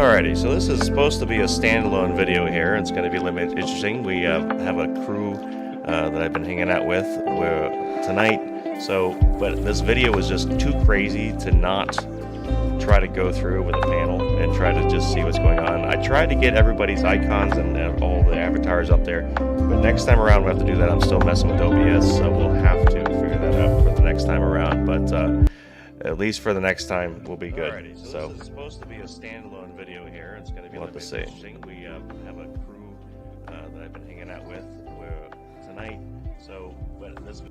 Alrighty, so this is supposed to be a standalone video here. It's going to be a little bit interesting. We have a crew that I've been hanging out with tonight. But this video was just too crazy to not try to go through with a panel and try to just see what's going on. I tried to get everybody's icons and all the avatars up there, but next time around we'll have to do that. I'm still messing with OBS, so we'll have to figure that out for the next time around. But at least for the next time, we'll be good. Alrighty, so this is supposed to be a standalone video here. It's going to be a little bit interesting. We have a crew that I've been hanging out with tonight. But this.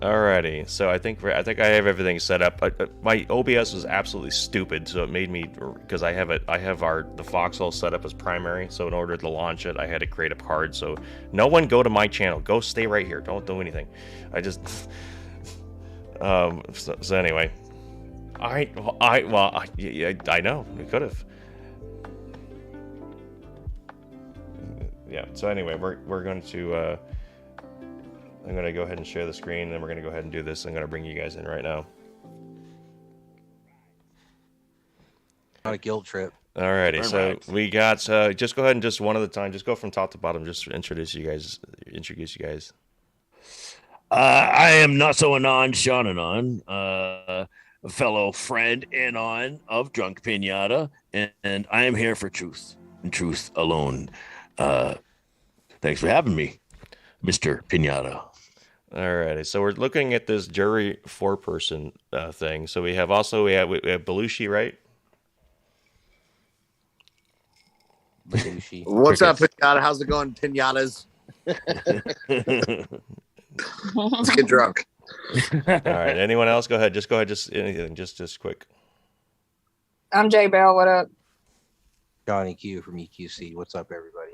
Alrighty, so I think I have everything set up. My OBS was absolutely stupid, so it made me, because I have the Foxhole set up as primary. So in order to launch it, I had to create a card. So no one go to my channel. Go stay right here. Don't do anything. I just so anyway, I know we could have. Yeah. So anyway, we're going to. I'm going to go ahead and share the screen, and then we're going to go ahead and do this. I'm going to bring you guys in right now. Not a guilt trip. Alrighty, so we got, just go ahead and just one at a time. Just go from top to bottom. Just introduce you guys. I am Not So Anon, Sean Anon, a fellow friend Anon of Drunk Pinata, and I am here for truth and truth alone. Thanks for having me, Mr. Pinata. Alrighty, so we're looking at this jury foreperson thing. So we have Belushi, right? Belushi. What's up, Pinata? How's it going, Pinatas? Let's get drunk. All right. Anyone else? Go ahead. Just anything. Just quick. I'm J Bell. What up? Johnny Q from EQC. What's up, everybody?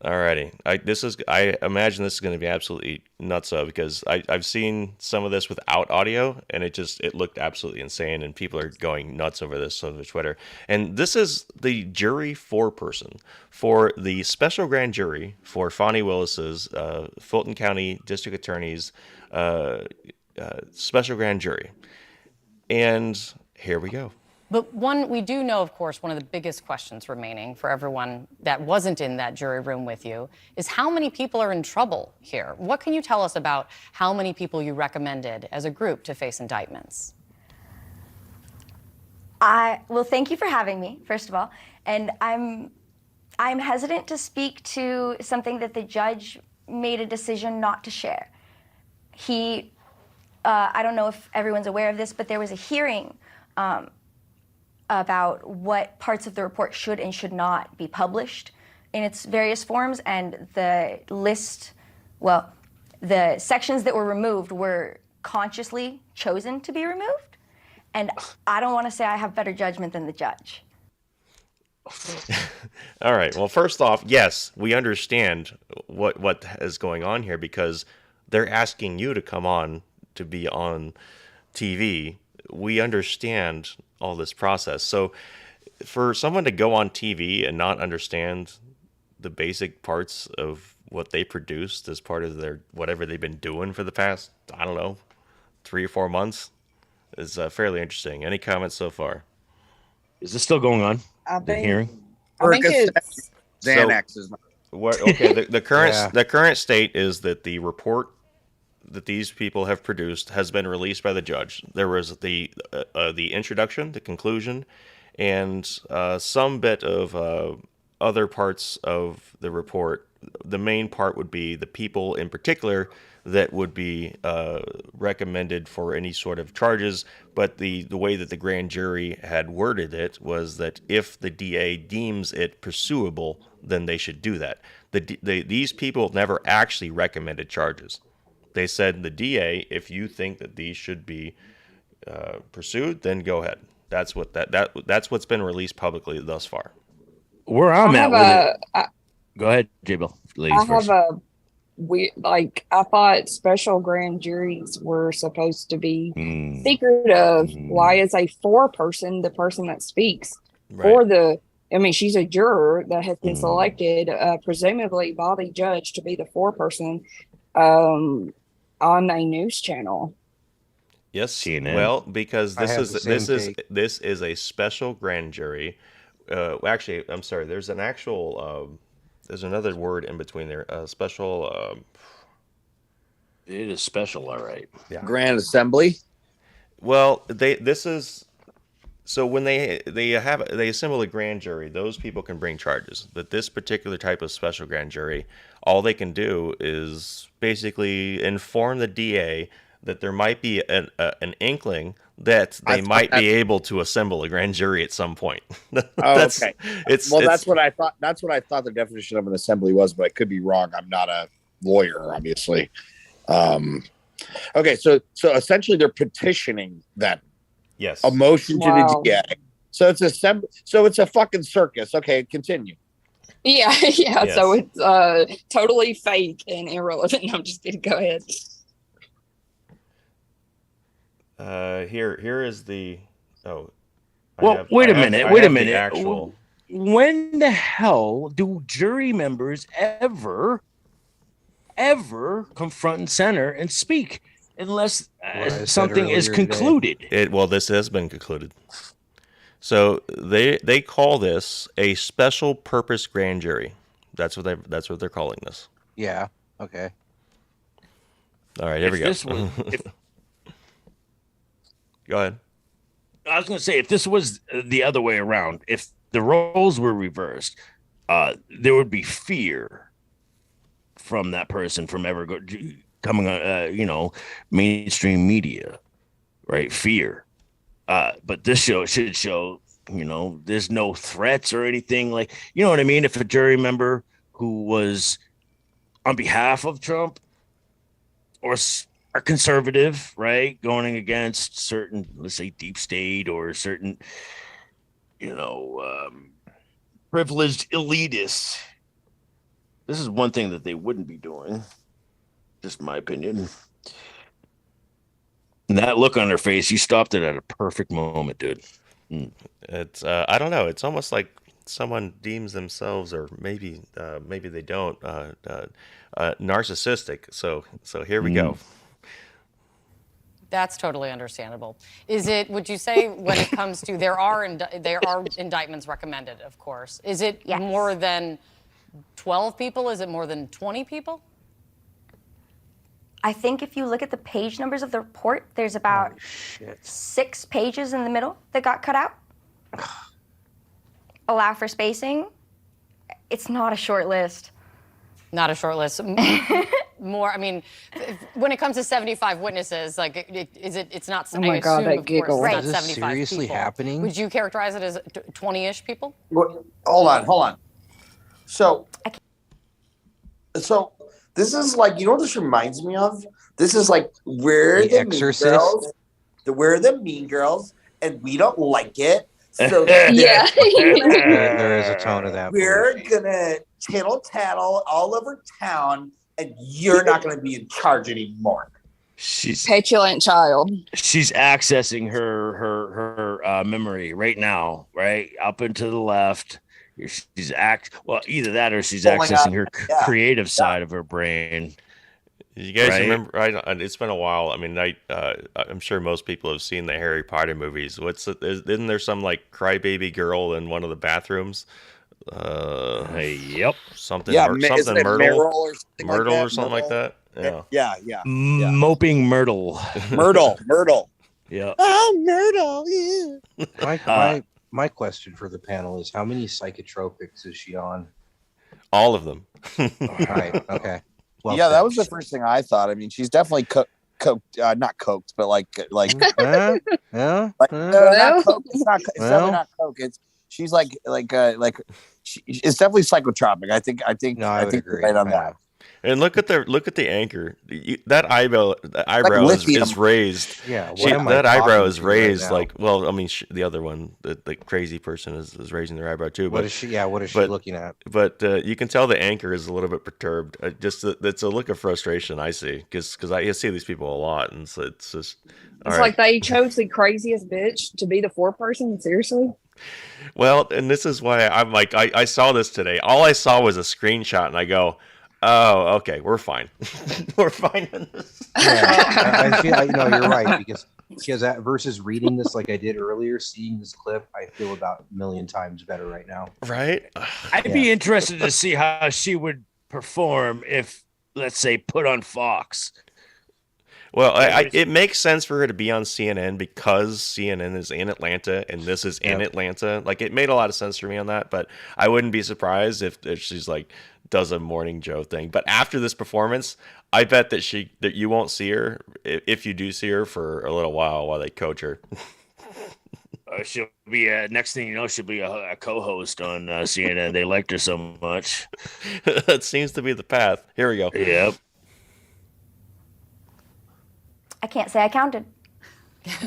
Alrighty. I imagine this is going to be absolutely nutso because I've seen some of this without audio, and it looked absolutely insane, and people are going nuts over this on Twitter. And this is the jury foreperson for the special grand jury for Fonnie Willis's Fulton County District Attorney's special grand jury. And here we go. But we do know, of course, one of the biggest questions remaining for everyone that wasn't in that jury room with you is how many people are in trouble here? What can you tell us about how many people you recommended as a group to face indictments? Well, thank you for having me, first of all. And I'm hesitant to speak to something that the judge made a decision not to share. I don't know if everyone's aware of this, but there was a hearing about what parts of the report should and should not be published in its various forms, and the sections that were removed were consciously chosen to be removed, and I don't want to say I have better judgment than the judge. All right, well, first off, yes, we understand what is going on here because they're asking you to come on to be on TV. We understand all this process. So for someone to go on TV and not understand the basic parts of what they produced as part of their whatever they've been doing for the past, I don't know, 3 or 4 months is fairly interesting. Any comments so far? Is this still going on? The hearing? I think it's Xanax is okay. The current state is that the report that these people have produced has been released by the judge. There was the introduction, the conclusion, and some bit of other parts of the report. The main part would be the people in particular that would be recommended for any sort of charges, but the way that the grand jury had worded it was that if the DA deems it pursuable, then they should do that. These people never actually recommended charges. They said, the DA, if you think that these should be pursued, then go ahead. That's what's been released publicly thus far. Where I'm at with it. Go ahead, J-Bill. Ladies first. I thought special grand juries were supposed to be secretive. Why is a foreperson the person that speaks for she's a juror that has been selected, presumably by the judge, to be the foreperson on a news channel. Yes. CNN. Well, because I have the same take. this is a special grand jury. Actually, I'm sorry. There's an actual. There's another word in between there. Special. It is special, all right. Yeah. Grand Assembly. Well, this is. So when they assemble a grand jury, those people can bring charges. But this particular type of special grand jury, all they can do is basically inform the DA that there might be an inkling that they might be able to assemble a grand jury at some point. Okay. That's what I thought. That's what I thought the definition of an assembly was, but I could be wrong. I'm not a lawyer, obviously. Okay, so essentially they're petitioning that. Yes. A motion to the DA. So it's a fucking circus. Okay, continue. Yeah. Yes. So it's totally fake and irrelevant. I'm just kidding. Go ahead. Here is the. Oh. Wait a minute. The actual. When the hell do jury members ever come front and center and speak? Unless something is concluded. This has been concluded. So they call this a special purpose grand jury. That's what they're calling this. Yeah. Okay. All right, here we go. Go ahead. I was going to say, if this was the other way around, if the roles were reversed, there would be fear from that person from ever coming on, mainstream media, right? Fear. But this show should show, there's no threats or anything like, you know what I mean? If a jury member who was on behalf of Trump or a conservative, right, going against certain, let's say, deep state or certain, privileged elitists, this is one thing that they wouldn't be doing. Just my opinion. And that look on her face, you stopped it at a perfect moment, dude. It's I don't know. It's almost like someone deems themselves, or maybe they don't, narcissistic. So here we go. That's totally understandable. Would you say, when it comes to, there are indictments recommended, of course. Is it more than 12 people? Is it more than 20 people? I think if you look at the page numbers of the report, there's about 6 pages in the middle that got cut out. Allow for spacing. It's not a short list. Not a short list. More, I mean, when it comes to 75 witnesses, like, it's not, oh my God, that giggle. Right. Is this seriously happening? Would you characterize it as 20-ish people? Hold on. So this is like, what this reminds me of? This is like, we're the Exorcist. Mean Girls. We're the Mean Girls, and we don't like it. So Yeah. There is a tone of that. we're gonna tattle all over town, and you're not gonna be in charge anymore. She's Petulant child. She's accessing her memory right now, right up and to the left. She's either that or she's accessing her creative side of her brain. You guys remember? It's been a while. I mean, I'm sure most people have seen the Harry Potter movies. Isn't there some like crybaby girl in one of the bathrooms? Yep. Something. Something Myrtle or something like that. Yeah. Moping Myrtle. Myrtle. Yeah. Oh, Myrtle. My question for the panel is, how many psychotropics is she on? All of them. Right. Okay. Well, yeah, that was the first thing I thought. I mean, she's definitely coked, not coked, but like. Yeah. Not coke. It's definitely not coke. She's like it's definitely psychotropic. I think I think agree. right on that. And look at the anchor. That eyebrow is raised. Yeah, that eyebrow is raised. Like, well, I mean, the other one, the crazy person is raising their eyebrow too. But what is she? Yeah, what is she looking at? But you can tell the anchor is a little bit perturbed. It's a look of frustration I see, because I see these people a lot, and so it's just. It's like they chose the craziest bitch to be the foreperson. Seriously. Well, and this is why I'm like, I saw this today. All I saw was a screenshot, and I go, oh, okay, we're fine. We're fine in this. Yeah, I feel you're right, because because that versus reading this like I did earlier, seeing this clip, I feel about a million times better right now. Right? I'd be interested to see how she would perform if, let's say, put on Fox. Well, it makes sense for her to be on CNN because CNN is in Atlanta and this is in Atlanta. Like, it made a lot of sense for me on that, but I wouldn't be surprised if she's like does a morning Joe thing. But after this performance, I bet that you won't see her, if you do see her, for a little while they coach her. She'll be next thing you know, she'll be a co-host on CNN. They liked her so much. That seems to be the path. Here we go. Yep. I can't say I counted.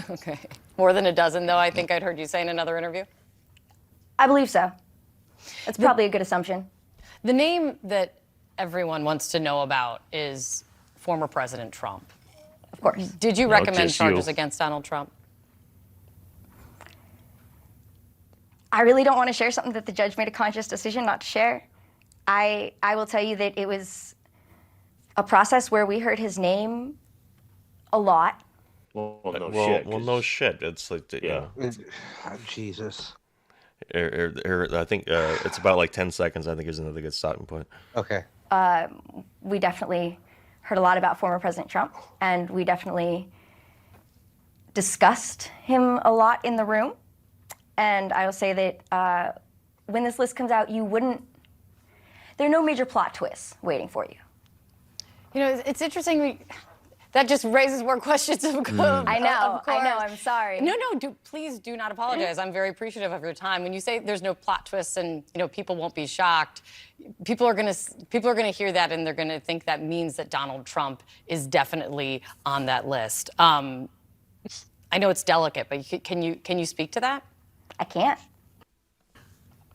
Okay. More than a dozen, though, I think I'd heard you say in another interview. I believe so. That's probably a good assumption. The name that everyone wants to know about is former President Trump. Of course. Did you recommend charges against Donald Trump? I really don't want to share something that the judge made a conscious decision not to share. I will tell you that it was a process where we heard his name a lot. Well, no shit. It's like, Jesus. I think it's about like 10 seconds. I think is another good starting point. Okay. We definitely heard a lot about former President Trump, and we definitely discussed him a lot in the room. And I will say that when this list comes out, there are no major plot twists waiting for you. You know, it's interesting. That just raises more questions. I know, I'm sorry. No, please do not apologize. I'm very appreciative of your time. When you say there's no plot twists and people won't be shocked, people are gonna hear that and they're gonna think that means that Donald Trump is definitely on that list. I know it's delicate, but can you speak to that? I can't.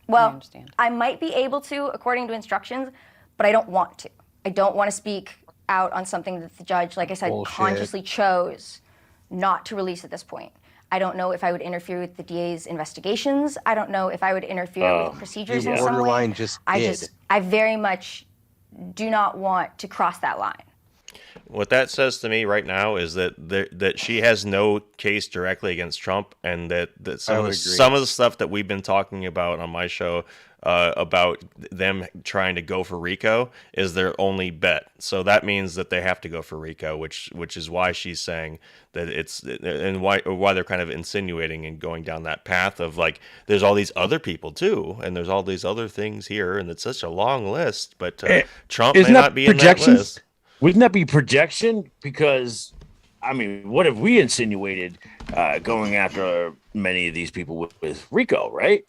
Well, I might be able to according to instructions, but I don't want to. I don't want to speak out on something that the judge, like I said, consciously chose not to release at this point. I don't know if I would interfere with the DA's investigations. I don't know if I would interfere with procedures in some way. I very much do not want to cross that line. What that says to me right now is that she has no case directly against Trump, and that some of the stuff that we've been talking about on my show about them trying to go for RICO is their only bet. So that means that they have to go for RICO, which is why she's saying that it's, and why they're kind of insinuating and going down that path of like, there's all these other people too, and there's all these other things here, and it's such a long list, but Trump may not be in that list. Wouldn't that be projection? Because, I mean, what have we insinuated going after many of these people with RICO, right?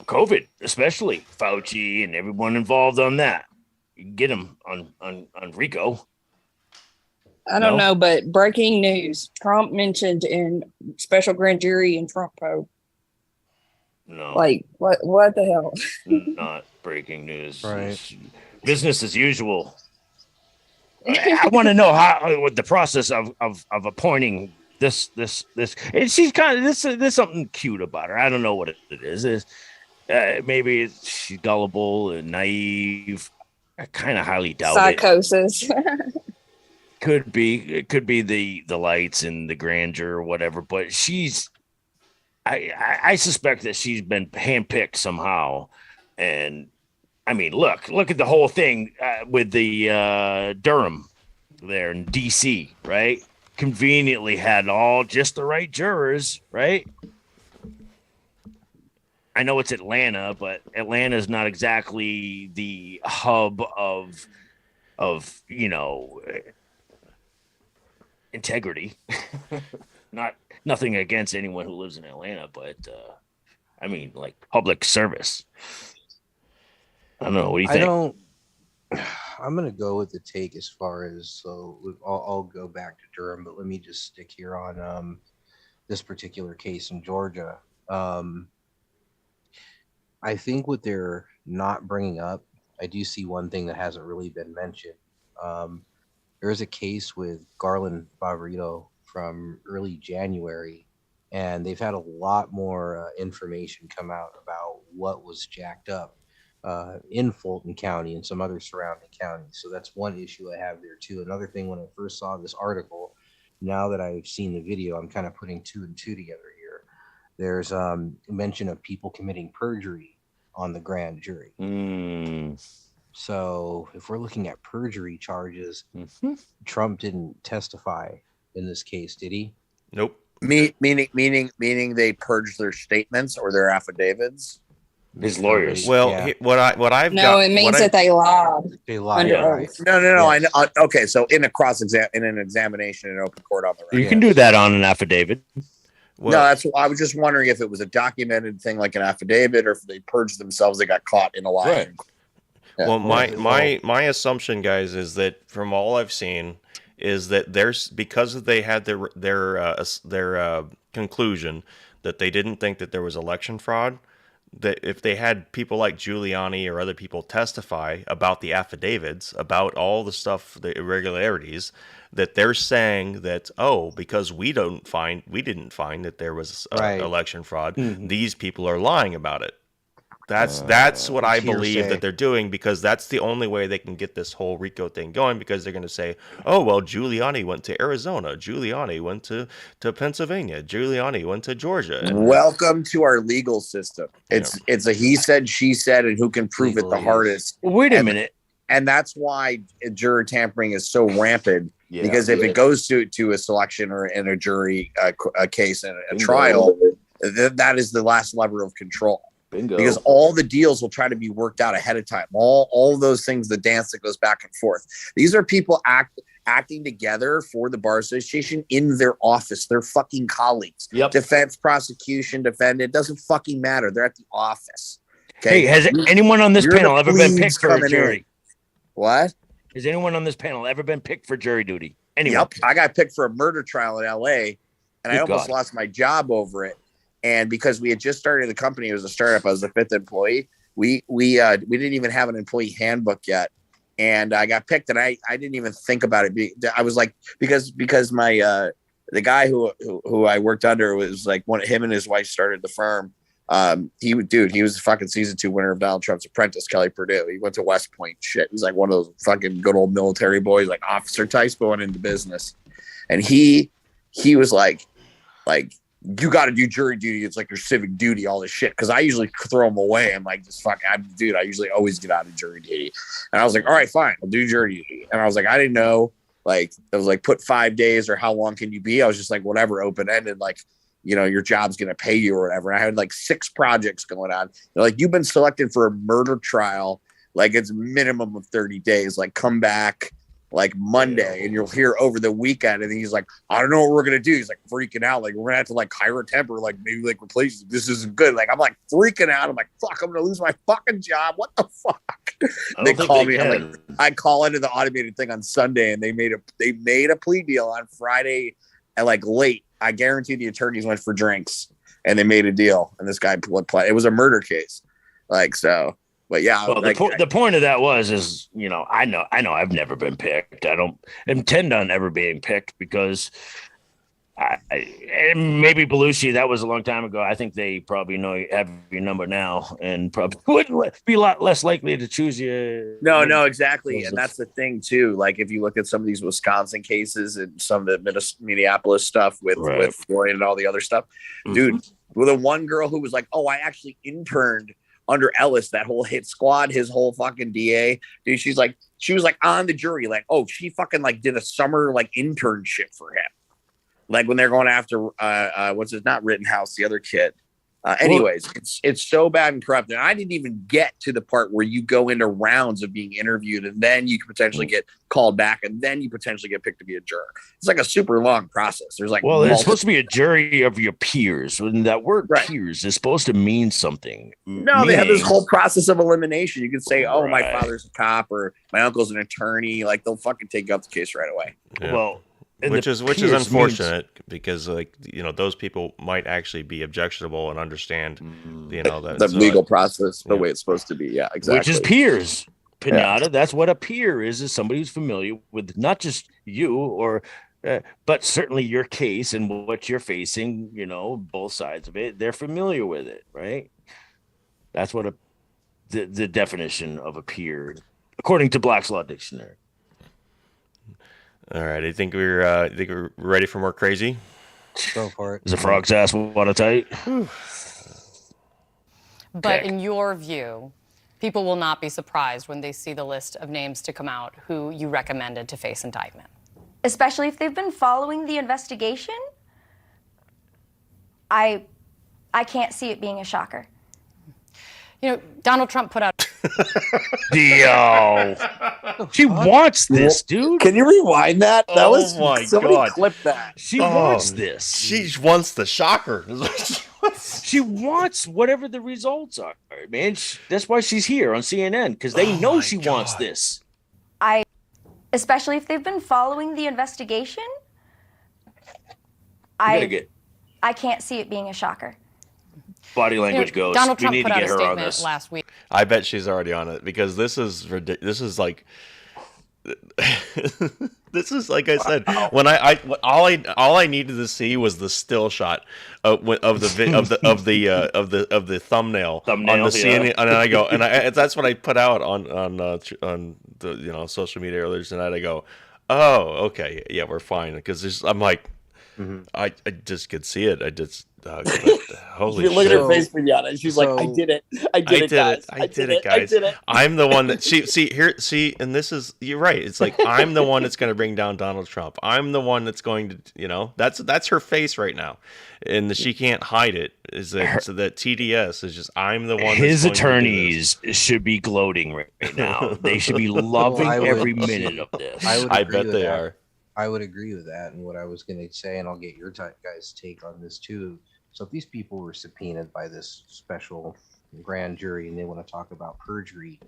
COVID, especially Fauci and everyone involved on that. You can get them on RICO. I don't know, but breaking news: Trump mentioned in special grand jury in Trump probe. No, like what the hell? Not breaking news. Right. It's business as usual. I want to know what the process of appointing this. And she's kind of there's something cute about her. I don't know what it is. Maybe she's gullible and naive. I kind of highly doubt Psychosis. Could be. It could be the lights and the grandeur or whatever. But she's. I suspect that she's been handpicked somehow. And I mean, look at the whole thing with the Durham there in D.C., right? Conveniently had all just the right jurors, right? I know it's Atlanta, but Atlanta is not exactly the hub of integrity. Nothing against anyone who lives in Atlanta, but I mean, like public service. I don't know. What do you think? I'm going to go with the take as far as, I'll go back to Durham, but let me just stick here on this particular case in Georgia. I think what they're not bringing up, I do see one thing that hasn't really been mentioned. There is a case with Garland Favorito from early January, and they've had a lot more information come out about what was jacked up. in Fulton County and some other surrounding counties. So that's one issue I have there too. Another thing, when I first saw this article, now that I've seen the video, I'm kind of putting two and two together here. There's mention of people committing perjury on the grand jury. So if we're looking at perjury charges, Trump didn't testify in this case, did he? Nope. Meaning they purged their statements or their affidavits. His lawyers. Well, what I've no, got, it means that they lied. They lied. Right. No. Yes. I know. Okay, so in an examination in open court on the record. You can do that on an affidavit. Well, no, that's. I was just wondering if it was a documented thing like an affidavit, or if they purged themselves, they got caught in a lie. Right. Yeah. Well, my assumption, guys, is that from all I've seen, is that there's, because they had their conclusion that they didn't think that there was election fraud, that if they had people like Giuliani or other people testify about the affidavits, about all the stuff, the irregularities, that they're saying that, because we didn't find that there was election fraud, these people are lying about it. That's what I believe that they're doing, because that's the only way they can get this whole RICO thing going, because they're going to say, Giuliani went to Arizona, Giuliani went to Pennsylvania, Giuliani went to Georgia. Welcome to our legal system. It's a he said, she said, and who can prove it the hardest. Wait a minute. And that's why juror tampering is so rampant, because if it goes to a selection or in a jury a case and a trial, that is the last lever of control. Bingo. Because all the deals will try to be worked out ahead of time. All those things, the dance that goes back and forth. These are people acting together for the bar association in their office. They're fucking colleagues. Yep. Defense, prosecution, defendant, doesn't fucking matter. They're at the office. Okay. Hey, has anyone on this panel ever been picked for jury? What? Has anyone on this panel ever been picked for jury duty? Anyone? Yep. I got picked for a murder trial in LA, and I almost lost my job over it. And because we had just started the company, it was a startup. I was the 5th employee. We didn't even have an employee handbook yet, and I got picked. And I didn't even think about it. I was like, because my the guy who I worked under was like him and his wife started the firm. He was the fucking season 2 winner of Donald Trump's Apprentice, Kelly Purdue. He went to West Point. Shit, he's like one of those fucking good old military boys, like officer types going into business. And he was like. You got to do jury duty. It's like your civic duty, all this shit. Because I usually throw them away. I'm like, I usually always get out of jury duty. And I was like, all right, fine, I'll do jury duty. And I was like, I didn't know, like, it was like, put 5 days or how long can you be? I was just like, whatever, open ended, like, your job's going to pay you or whatever. And I had like 6 projects going on. They're like, you've been selected for a murder trial. Like, it's a minimum of 30 days. Like, come back like Monday and you'll hear over the weekend. And he's like, I don't know what we're gonna do. He's like freaking out, like we're gonna have to like hire a temper, like maybe like replace it. This isn't good. Like I'm like freaking out. I'm like, fuck, I'm gonna lose my fucking job. What the fuck? They call me. I'm like, I call into the automated thing on Sunday, and they made a plea deal on Friday at like late. I guarantee the attorneys went for drinks and they made a deal, and this guy pled. It was a murder case, like so. But yeah, well, the point of that is, I know I've never been picked. I don't intend on ever being picked because and maybe Belushi, that was a long time ago. I think they probably have your number now and probably would be a lot less likely to choose you. No, exactly. And that's the thing too. Like if you look at some of these Wisconsin cases and some of the Minneapolis stuff with Floyd and all the other stuff, dude, with the one girl who was like, oh, I actually interned under Ellis, that whole hit squad, his whole fucking DA, dude. She was like on the jury, like, oh, she fucking like did a summer like internship for him, like when they're going after not Rittenhouse, the other kid. Anyways, it's so bad and corrupt, and I didn't even get to the part where you go into rounds of being interviewed, and then you can potentially get called back, and then you potentially get picked to be a juror. It's like a super long process. There's like it's supposed to be a jury of your peers, and that word peers is supposed to mean something. No, they have this whole process of elimination. You can say, "Oh, my father's a cop," or "My uncle's an attorney." Like they'll fucking take up the case right away. Yeah. Well. Which is unfortunate because those people might actually be objectionable and understand that the legal process the way it's supposed to be. Yeah, exactly. Which is peers, Pinata. Yeah. That's what a peer is somebody who's familiar with not just you but certainly your case and what you're facing. Both sides of it. They're familiar with it, right? That's what the definition of appeared according to Black's Law Dictionary. All right, I think we're ready for more crazy. Go for it. Is a frog's ass watertight? But Okay. in your view, people will not be surprised when they see the list of names to come out who you recommended to face indictment. Especially if they've been following the investigation. I can't see it being a shocker. You know, Donald Trump put out. Yo, she wants this, dude. Can you rewind that? That Oh was my somebody God. clip that. She wants this. She wants the shocker. She wants whatever the results are, man. That's why she's here on CNN, because they know she wants this. Especially if they've been following the investigation. I can't see it being a shocker. Body language goes. Donald We Trump need put to out get a her on statement this. last week. I bet she's already on it because this is ridiculous. This is like, this is like I said when all I needed to see was the still shot of the thumbnail on the CNN, and I go and that's what I put out on the social media earlier tonight. I go, oh, okay, yeah, we're fine because I'm like, I just could see it. I just holy Look shit. at her face, Pinata. She's like, I did it. I did it, guys. I did it, guys. I'm the one that and this is, you're right. It's like, I'm the one that's going to bring down Donald Trump. I'm the one that's going to, that's her face right now. And she can't hide it. So that TDS is just, I'm the one. His attorneys should be gloating right now. They should be loving every minute of this. I bet they are. I would agree with that. And what I was going to say, and I'll get your guys' take on this too. So if these people were subpoenaed by this special grand jury and they want to talk about perjury,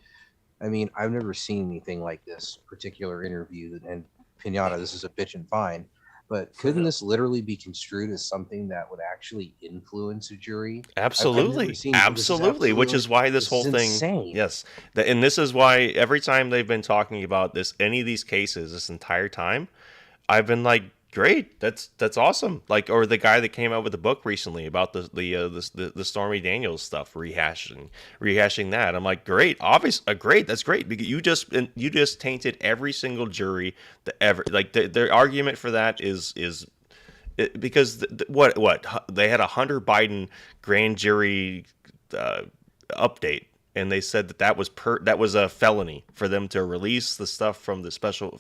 I mean, I've never seen anything like this particular interview. And Pinata, this is a bitch and fine, but couldn't this literally be construed as something that would actually influence a jury? Absolutely. Absolutely. Which is why this whole thing, insane. Yes. And this is why every time they've been talking about this, any of these cases this entire time, I've been like, great, that's awesome. Like, or the guy that came out with the book recently about the Stormy Daniels stuff, rehashing that. I'm like, great, great, that's great, because you just tainted every single jury that ever, like, their argument for that is because what they had a Hunter Biden grand jury update. And they said that was a felony for them to release the stuff from the special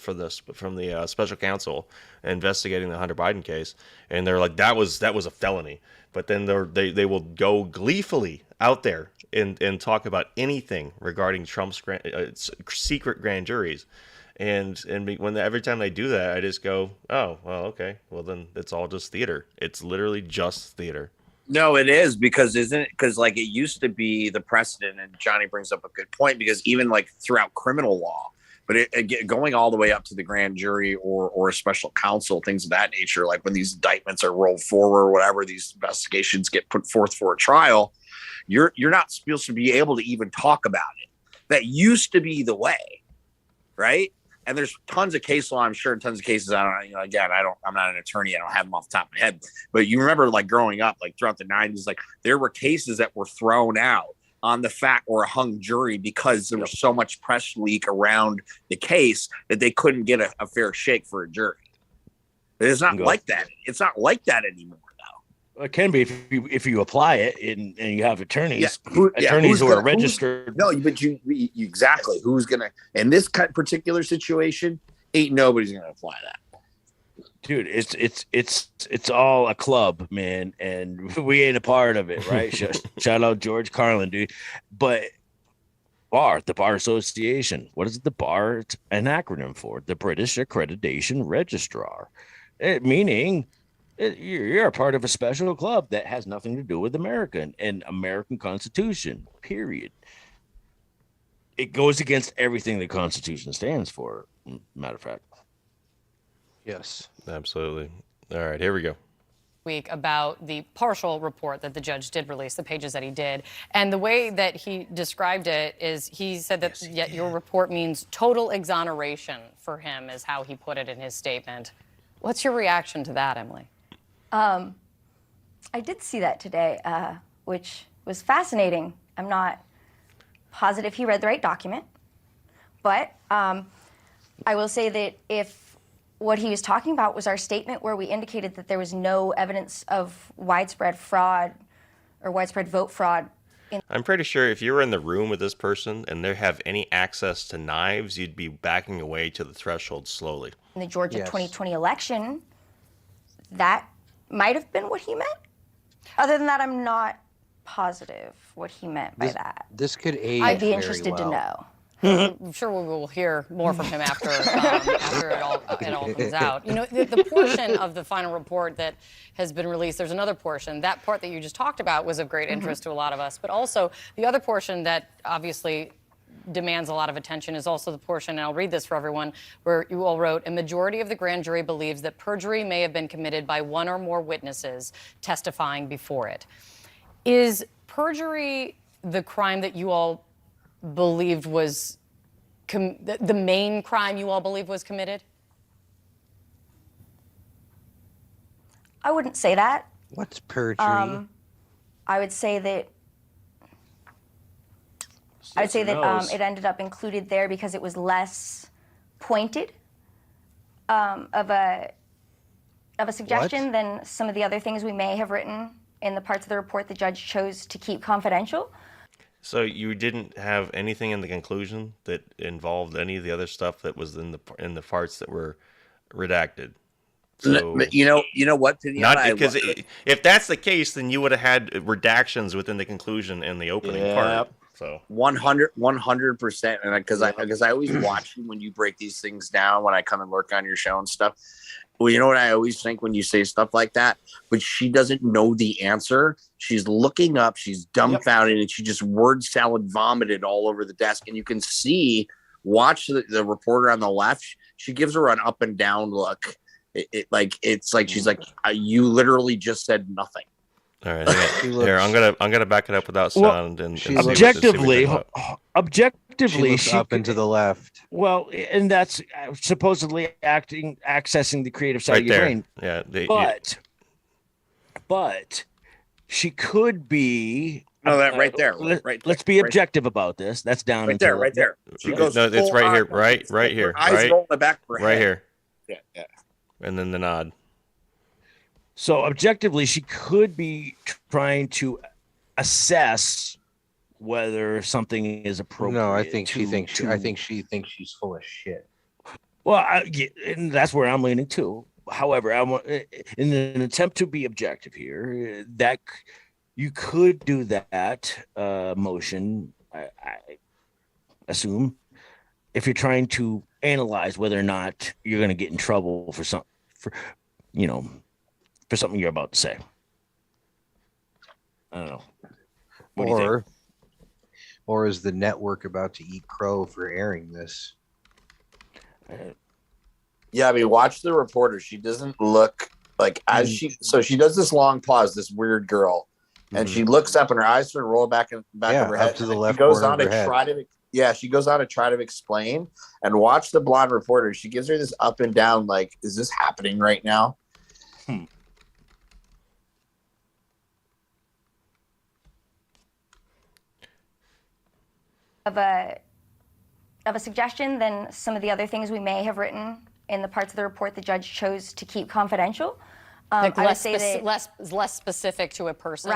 counsel investigating the Hunter Biden case, and they're like, that was a felony. But then they will go gleefully out there and talk about anything regarding Trump's secret grand juries, and every time they do that, I just go, oh well, okay, well then it's all just theater. It's literally just theater. No, it is, because like it used to be the precedent, and Johnny brings up a good point, because even like throughout criminal law, but going all the way up to the grand jury or a special counsel, things of that nature, like when these indictments are rolled forward or whatever, these investigations get put forth for a trial, you're not supposed to be able to even talk about it. That used to be the way, right? And there's tons of case law, I'm sure, tons of cases. I'm not an attorney. I don't have them off the top of my head. But you remember, like, growing up, like throughout the 90s, like there were cases that were thrown out on the fact or a hung jury because there was so much press leak around the case that they couldn't get a fair shake for a jury. But it's not like that. It's not like that anymore. It can be if you apply it and you have attorneys. Attorneys who are registered. No, but you exactly who's gonna in this particular situation? Ain't nobody's gonna apply that. Dude, it's all a club, man, and we ain't a part of it, right? Shout out George Carlin, dude. But the Bar Association. What is the bar? It's an acronym for the British Accreditation Registrar, meaning. You're a part of a special club that has nothing to do with America and American Constitution, period. It goes against everything the Constitution stands for, matter of fact. Yes. Absolutely. All right, here we go. Week about the partial report that the judge did release, the pages that he did. And the way that he described it is he said that your report means total exoneration for him, is how he put it in his statement. What's your reaction to that, Emily? I did see that today, which was fascinating. I'm not positive he read the right document. But I will say that if what he was talking about was our statement where we indicated that there was no evidence of widespread fraud or widespread vote fraud. I'm pretty sure if you were in the room with this person and they have any access to knives, you'd be backing away to the threshold slowly. In the Georgia 2020 election, that might have been what he meant. Other than that, I'm not positive what he meant by that. This could age I'd be very interested to well. know. I'm sure we will hear more from him after it all comes out. You know, the portion of the final report that has been released, there's another portion. That part that you just talked about was of great interest to a lot of us. But also the other portion that obviously demands a lot of attention is also the portion, and I'll read this for everyone, where you all wrote, a majority of the grand jury believes that perjury may have been committed by one or more witnesses testifying before it. Is perjury the crime that you all believed was the main crime you all believe was committed? I wouldn't say that. What's perjury? I would say that it ended up included there because it was less pointed of a suggestion than some of the other things we may have written in the parts of the report the judge chose to keep confidential. So you didn't have anything in the conclusion that involved any of the other stuff that was in the parts that were redacted. So you know what? Not because if that's the case, then you would have had redactions within the conclusion and the opening part. So 100%, and because I always watch you when you break these things down when I come and work on your show and stuff. Well, you know what I always think when you say stuff like that, but she doesn't know the answer. She's looking up, she's dumbfounded, and she just word salad vomited all over the desk. And you can watch the reporter on the left. She gives her an up and down look. It's like she's like, you literally just said nothing. All right, here I'm gonna back it up without sound and objectively, she looks up and to the left. Well, and that's supposedly accessing the creative side of your brain. Yeah, but she could be. No, that right there. Let's be objective about this. That's down right there. She goes. No, it's right here. Right here. Eyes roll in the back of her right head. here. Yeah. And then the nod. So objectively, she could be trying to assess whether something is appropriate. No, I think she thinks she's full of shit. Well, and that's where I'm leaning too. However, in an attempt to be objective here, that you could do that motion. I assume if you're trying to analyze whether or not you're going to get in trouble for something you're about to say. I don't know. What do you think? Or is the network about to eat crow for airing this? Yeah, I mean, watch the reporter. She doesn't look like she does this long pause, this weird girl, and she looks up and her eyes sort of roll back of her head. To the left. She goes on to try to explain, and watch the blonde reporter. She gives her this up and down, like, is this happening right now? Of a suggestion than some of the other things we may have written in the parts of the report the judge chose to keep confidential. Like less specific to a person.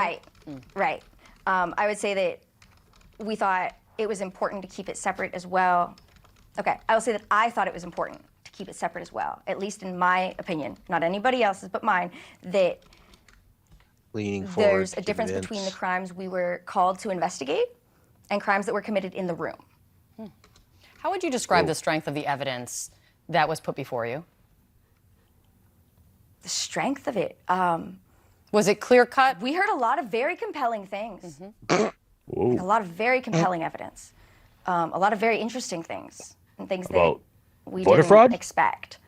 Right. I would say that we thought it was important to keep it separate as well. Okay, I will say that I thought it was important to keep it separate as well, at least in my opinion, not anybody else's but mine, that there's a difference between the crimes we were called to investigate and crimes that were committed in the room. How would you describe the strength of the evidence that was put before you? The strength of it. Was it clear cut? We heard a lot of very compelling things. A lot of very compelling evidence. A lot of very interesting things and things that we didn't expect.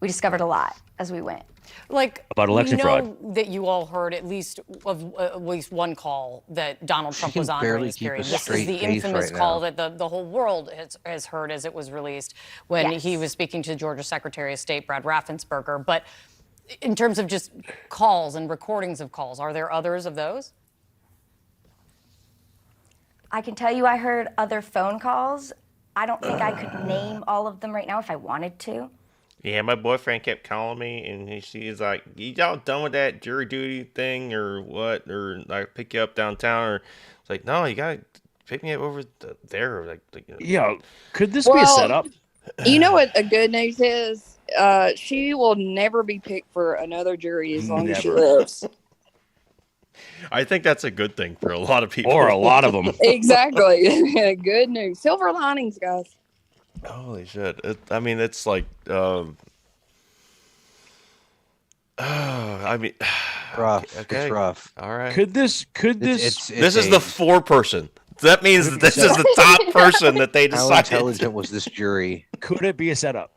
We discovered a lot as we went. Like about election fraud. That you all heard at least one call that Donald Trump was on during this period. This is the infamous call that the whole world has heard as it was released when he was speaking to Georgia Secretary of State Brad Raffensperger. But in terms of just calls and recordings of calls, are there others of those? I can tell you I heard other phone calls. I don't think I could name all of them right now if I wanted to. Yeah, my boyfriend kept calling me, and she's like, "Y'all done with that jury duty thing, or what? Or I pick you up downtown?" Or it's like, "No, you gotta pick me up over there." Yeah, could this be a setup? You know what the good news is? She will never be picked for another jury as long as she lives. I think that's a good thing for a lot of people, or a lot of them. Exactly. Good news. Silver linings, guys. Holy shit! It's like, I mean, rough. okay. It's rough. All right. Could this? It's This is the Foreperson. That means that this is the top person that they How decided. intelligent was this jury? Could it be a setup?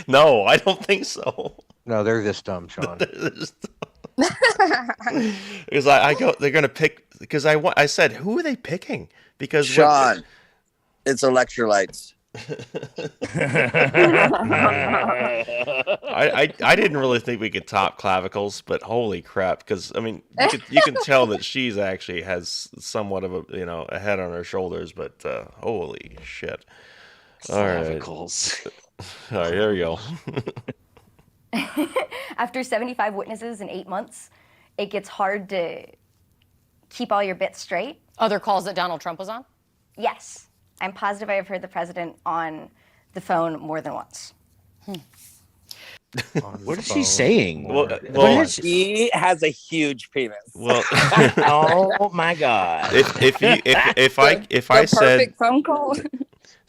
No, I don't think so. No, they're this dumb, Sean. Because they're gonna pick. Because I said, who are they picking? Because Sean, it's electrolytes. I didn't really think we could top clavicles, but holy crap! Because I mean, you can tell that she's actually has somewhat of a head on her shoulders, but holy shit! Clavicles. All right, here we go. After 75 witnesses in 8 months, it gets hard to keep all your bits straight. Other calls that Donald Trump was on? Yes. I'm positive I have heard the president on the phone more than once. What is she saying? Well, he has a huge penis. Well, oh my god! If I said perfect phone call.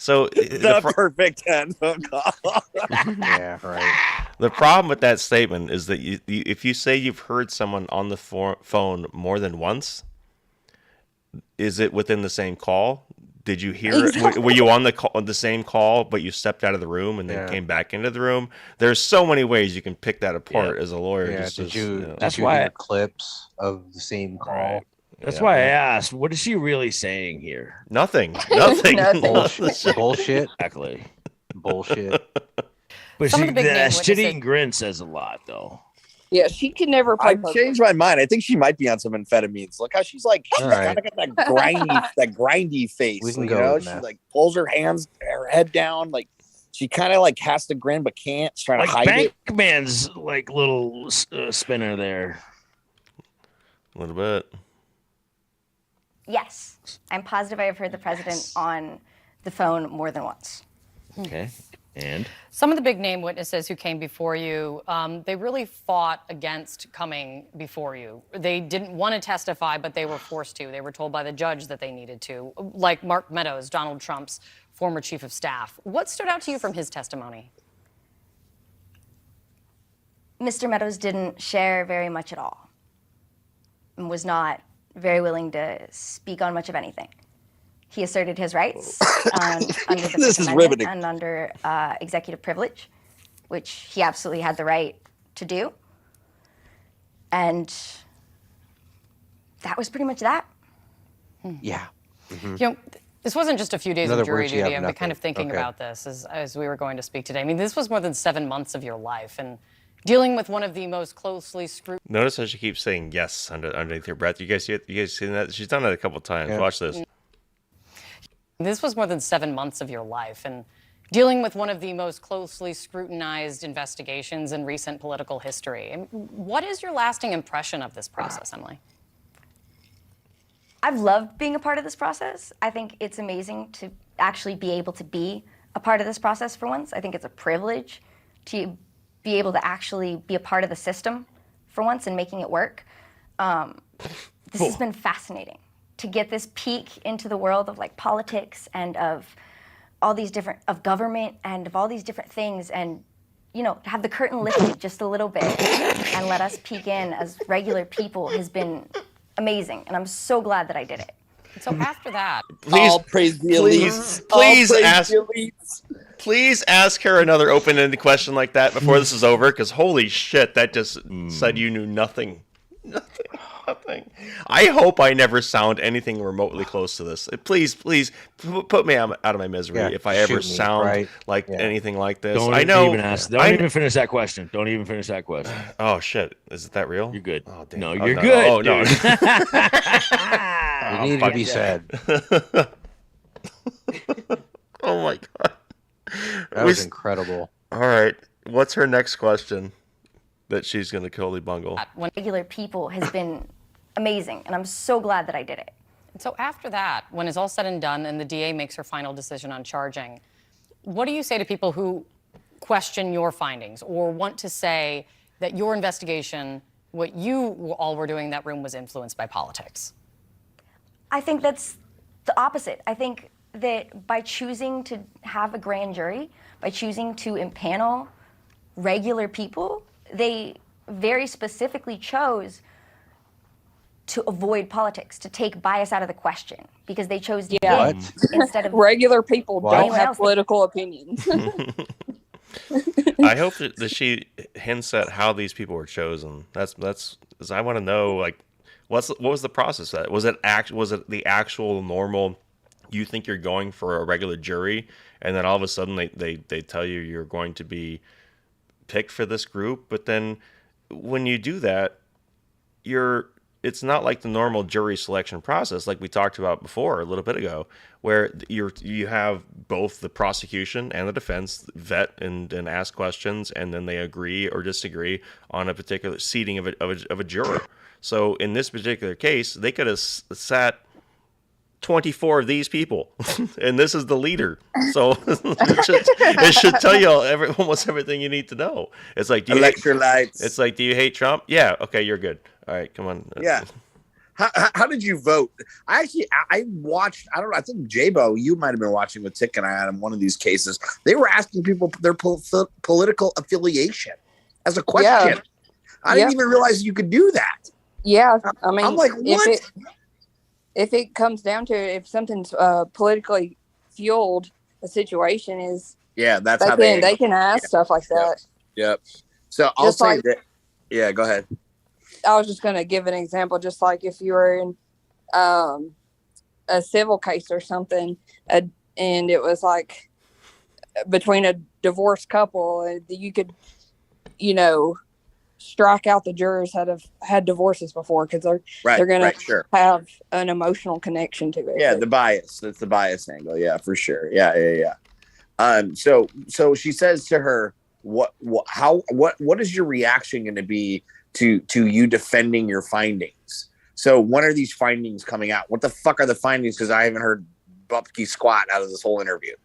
So the perfect phone call. Yeah, right. The problem with that statement is that if you say you've heard someone on the phone more than once, is it within the same call? Did you hear it? Were you on the same call, but you stepped out of the room and then came back into the room? There's so many ways you can pick that apart as a lawyer. Yeah, did you that's why hear clips of the same call? Right. That's why I asked, what is she really saying here? Nothing. Bullshit. Exactly. Bullshit. But Some of the big name shitty grin says a lot, though. Yeah, she can never play I've changed my mind. I think she might be on some amphetamines. Look how she's like, she's right. kind of got that grindy face. We can you go know, with she that. like pulls her head down, like she kind of like has to grin but can't. She's trying to hide it. Bankman's like little spinner there. A little bit. Yes. I'm positive I have heard the president on the phone more than once. Okay. And some of the big name witnesses who came before you, they really fought against coming before you. They didn't want to testify, but they were forced to. They were told by the judge that they needed to, like Mark Meadows, Donald Trump's former chief of staff. What stood out to you from his testimony? Mr. Meadows didn't share very much at all and was not very willing to speak on much of anything. He asserted his rights under the Fifth Amendment and under executive privilege, which he absolutely had the right to do. And that was pretty much that. Yeah. Mm-hmm. This wasn't just a few days of jury duty. I've been kind of thinking Okay. about this as we were going to speak today. I mean, this was more than 7 months of your life, and dealing with one of the most closely scrutinized. Notice how she keeps saying yes underneath her breath. You guys see it? You guys seen that? She's done that a couple times. Yeah. Watch this. This was more than 7 months of your life, and dealing with one of the most closely scrutinized investigations in recent political history. What is your lasting impression of this process, Emily? I've loved being a part of this process. I think it's amazing to actually be able to be a part of this process for once. I think it's a privilege to be able to actually be a part of the system for once and making it work. This has been fascinating to get this peek into the world of like politics and of all these different, of government and of all these different things, and have the curtain lifted just a little bit and let us peek in as regular people has been amazing, and I'm so glad that I did it. So after that, All praise the elites. please All praise ask- the elites. Please ask her another open-ended question like that before this is over, because holy shit, that just said you knew nothing. Nothing. I hope I never sound anything remotely close to this. Please put me out of my misery if I ever sound like anything like this. Don't even ask. Don't even finish that question. Don't even finish that question. Oh shit! Is it that real? You're good. Oh, damn. No, you're good. Oh no. It needed to be said. Oh my god. That was incredible. All right. What's her next question that she's going to totally bungle? Regular people has been amazing, and I'm so glad that I did it. And so after that, when it's all said and done and the DA makes her final decision on charging, what do you say to people who question your findings or want to say that your investigation, what you all were doing in that room, was influenced by politics? I think that's the opposite. I think that by choosing to have a grand jury, by choosing to impanel regular people, they very specifically chose to avoid politics, to take bias out of the question, because they chose to instead of regular people don't have political opinions. I hope that she hints at how these people were chosen. That's I want to know, like, what was the process? Was it the actual normal? You think you're going for a regular jury, and then all of a sudden they tell you you're going to be picked for this group. But then when you do that, it's not like the normal jury selection process like we talked about before a little bit ago, where you have both the prosecution and the defense vet and ask questions, and then they agree or disagree on a particular seating of a juror. So in this particular case, they could have sat 24 of these people, and this is the leader. So it should tell you almost everything you need to know. It's like, do you electrolytes. It's like, do you hate Trump? Yeah. Okay, you're good. All right, come on. Yeah. How did you vote? I watched. I don't know. I think Jabo, you might have been watching with Tick and I on one of these cases. They were asking people their political affiliation as a question. Yeah. I didn't even realize you could do that. Yeah, I mean, I'm like, what? If it comes down to it, if something's politically fueled, a situation is that's how they can ask stuff like that. Yep. So I'll say that. Yeah, go ahead. I was just going to give an example, just like if you were in a civil case or something, and it was like between a divorced couple, you could, strike out the jurors that have had divorces before, because they're going to have an emotional connection to it. Yeah, the bias. That's the bias angle. Yeah, for sure. Yeah. So she says to her, what is your reaction going to be to you defending your findings? So when are these findings coming out? What the fuck are the findings? Because I haven't heard Bupke squat out of this whole interview.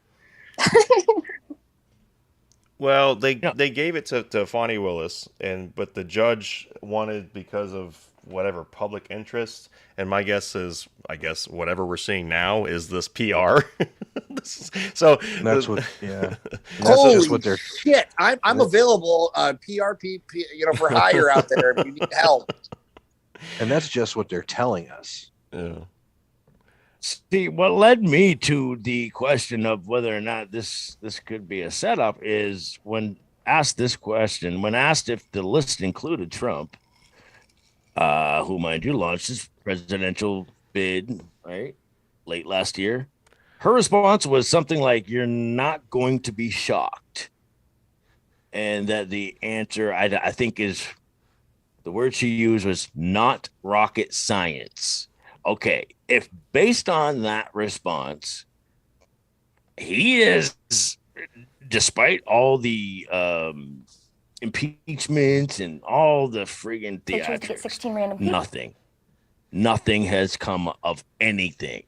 Well, they gave it to Fonnie Willis, but the judge wanted, because of whatever public interest, and my guess is, whatever we're seeing now is this PR. So that's what, yeah. Holy just what they're shit! I'm available, PRP, for hire out there if you need help. And that's just what they're telling us. Yeah. See, what led me to the question of whether or not this could be a setup is when asked if the list included Trump, who, mind you, launched his presidential bid, right, late last year. Her response was something like, "You're not going to be shocked." And that the answer, I think, is the word she used was not rocket science. Okay, if based on that response, he is, despite all the impeachments and all the friggin' theatrics, 16 random people. Nothing has come of anything.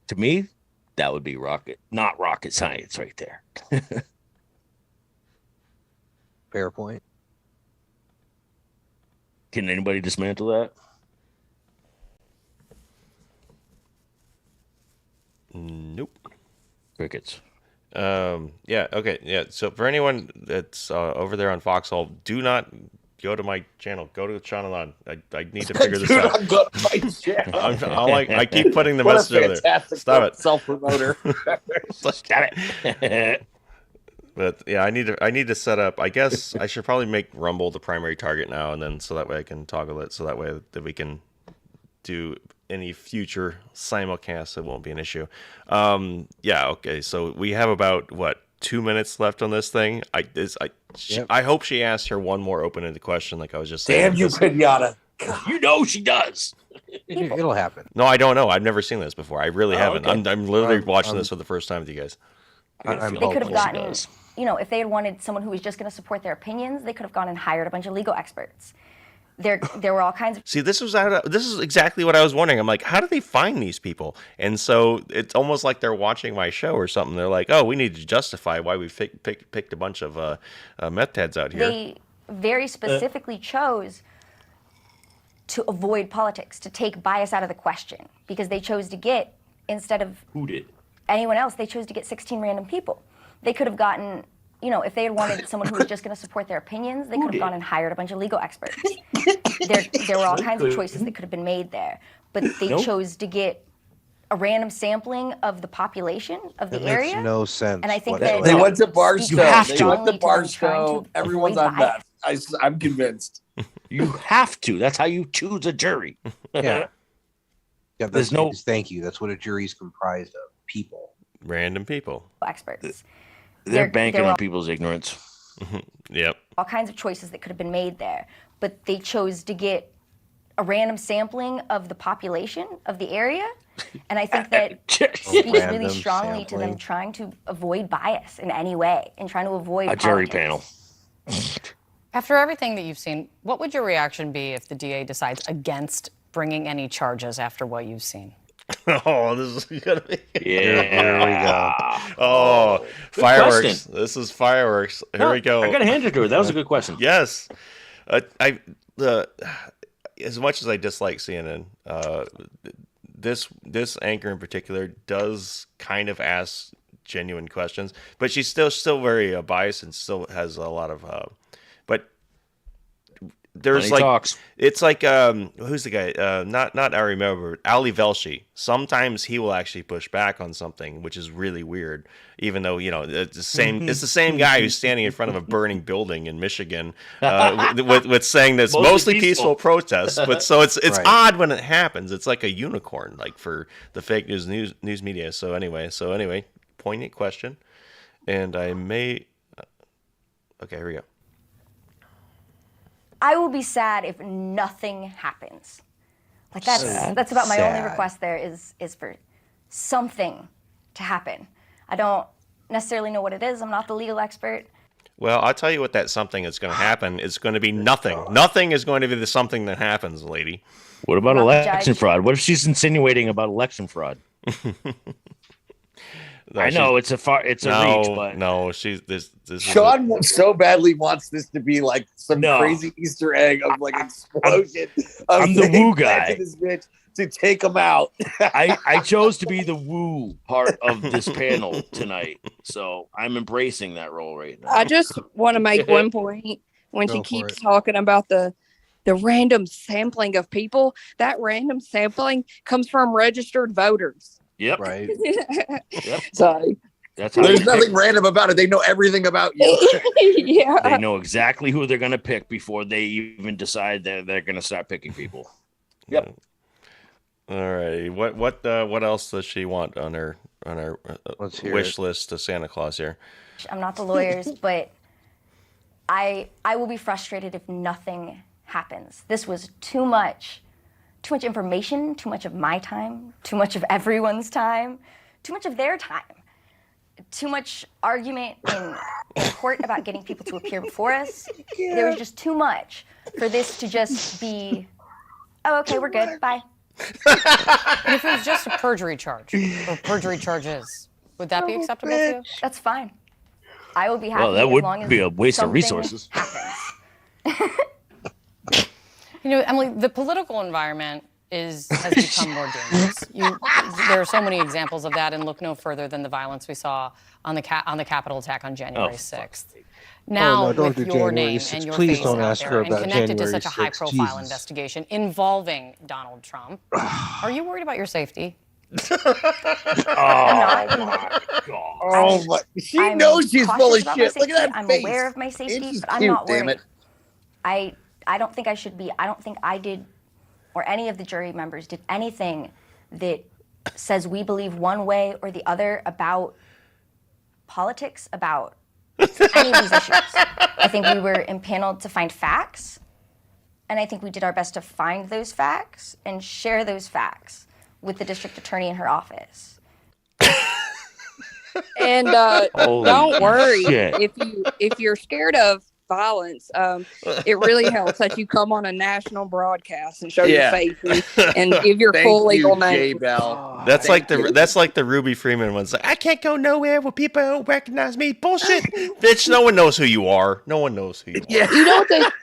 To me, that would be not rocket science right there. Fair point. Can anybody dismantle that? Nope. Crickets. Yeah. Okay. Yeah. So for anyone that's over there on Foxhole, do not go to my channel. Go to Sean and On. I need to figure this out. Not go to my channel. I keep putting the message over there. Stop it. Self-promoter. Stop it. But yeah, I need to set up. I guess I should probably make Rumble the primary target now, and then so that way I can toggle it, so that way that we can do any future simulcasts. It won't be an issue. Yeah. Okay. So we have about 2 minutes left on this thing. I hope she asked her one more open-ended question, like I was just saying. Damn you, Pinata. You know she does. It'll happen. No, I don't know. I've never seen this before. I really haven't. Okay. I'm literally watching this for the first time with you guys. They could have gotten, if they had wanted someone who was just going to support their opinions, they could have gone and hired a bunch of legal experts. There were all kinds of. See, this is exactly what I was wondering. I'm like, how do they find these people? And so it's almost like they're watching my show or something. They're like, oh, we need to justify why we picked a bunch of meth heads out here. They very specifically chose to avoid politics, to take bias out of the question, because they chose to get, instead of Who did? anyone else, they chose to get 16 random people. They could have gotten, if they had wanted someone who was just going to support their opinions, they could have gone and hired a bunch of legal experts. There were all kinds of choices that could have been made there, but they chose to get a random sampling of the population of the area. Makes no sense. And I think whatsoever. that They went to Barstow. They went to to Barstow. Everyone's avoid on meth. I'm convinced. You have to. That's how you choose a jury. Yeah. Yeah, There's no- thank you. That's what a jury's comprised of. People. Random people. experts. They're banking on people's ignorance. Yep. All kinds of choices that could have been made there, but they chose to get a random sampling of the population of the area, and I think that speaks really Random strongly to them sampling. trying to avoid bias in any way and trying to avoid A jury politics. panel. After everything that you've seen, what would your reaction be if the DA decides against bringing any charges after what you've seen? Oh, this is gonna be. Yeah. There we go. Oh, Good fireworks! question. This is fireworks. Here No, we go. I got to hand it to her. That was a good question. Yes, as much as I dislike CNN, this anchor in particular does kind of ask genuine questions, but she's still very biased and still has a lot of. But there's Money like talks. it's like who's the guy? Not I remember Ali Velshi. Sometimes he will actually push back on something, which is really weird. Even though it's the same. It's the same guy who's standing in front of a burning building in Michigan with saying that it's mostly peaceful protests. But so it's Right. odd when it happens. It's like a unicorn, like for the fake news media. So anyway, poignant question, and I may. Okay, here we go. I will be sad if nothing happens. Like that's about my only Sad. request there is for something to happen. I don't necessarily know what it is. I'm not the legal expert. Well, I'll tell you what that something is going to happen. It's going to be nothing. Nothing is going to be the something that happens, lady. What about Not the election judge. fraud? What if she's insinuating about election fraud? I know it's a reach, but no, this is Sean so badly wants this to be like some No. crazy Easter egg of like explosion. I'm the things woo planted guy. in this bitch to take him out. I chose to be the woo part of this panel tonight, so I'm embracing that role right now. I just want to make one point when Go she for keeps it. talking about the random sampling of people. That random sampling comes from registered voters. Yep, Right. yep. So That's how There's they nothing pick. random about it. They know everything about you. yeah. They know exactly who they're going to pick before they even decide that they're going to start picking people. Yep. All right. What else does she want on her Let's hear wish it. list to Santa Claus here? I'm not the lawyers, but I will be frustrated if nothing happens. This was too much information, too much of my time, too much of everyone's time, too much of their time, too much argument in court about getting people to appear before us. There was just too much for this to just be, oh, okay, we're good, bye. And if it was just a perjury charge or perjury charges, would that be acceptable to you? That's fine. I will be happy Well, that as would long as be a waste of something resources. happens. Emily, the political environment has become more dangerous. There are so many examples of that, and look no further than the violence we saw on the Capitol attack on January 6th. Now, no, don't with do your January name 6th. and your Please face don't out ask there her and about connected to January such a 6th. high-profile Jesus. investigation involving Donald Trump, are you worried about your safety? She knows she's full of shit. Look at that I'm face. aware of my safety, She's but I'm cute, not damn worried. it. I don't think I should be. I don't think I did, or any of the jury members did anything that says we believe one way or the other about politics, about any of these issues. I think we were impaneled to find facts, and I think we did our best to find those facts and share those facts with the district attorney in her office. And don't worry if you're scared of violence. It really helps that you come on a national broadcast and show your face and give your full legal name. That's like the Ruby Freeman one's like, I can't go nowhere where people don't recognize me. Bullshit, bitch. No one knows who you are. No one knows who you are.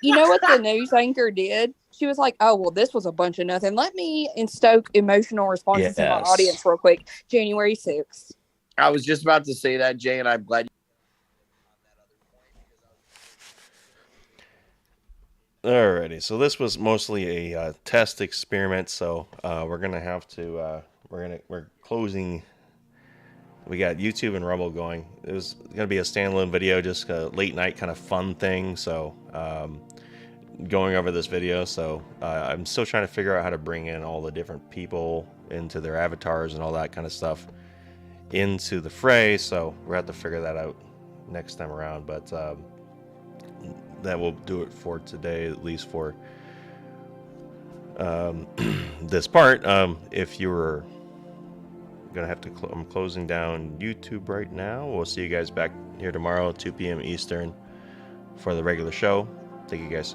You know what the news anchor did? She was like, "Oh well, this was a bunch of nothing. Let me instoke emotional responses in my audience real quick." January 6th. I was just about to say that, Jay, and I'm glad. Alrighty, so this was mostly a test experiment. So we're gonna have to we're closing. We got YouTube and Rumble going. It was gonna be a standalone video, just a late night kind of fun thing. So going over this video. So I'm still trying to figure out how to bring in all the different people into their avatars and all that kind of stuff into the fray. So we're have to figure that out next time around. But that will do it for today, at least for this part. If you were gonna have to, I'm closing down YouTube right now. We'll see you guys back here tomorrow at 2 p.m. Eastern for the regular show. Thank you guys.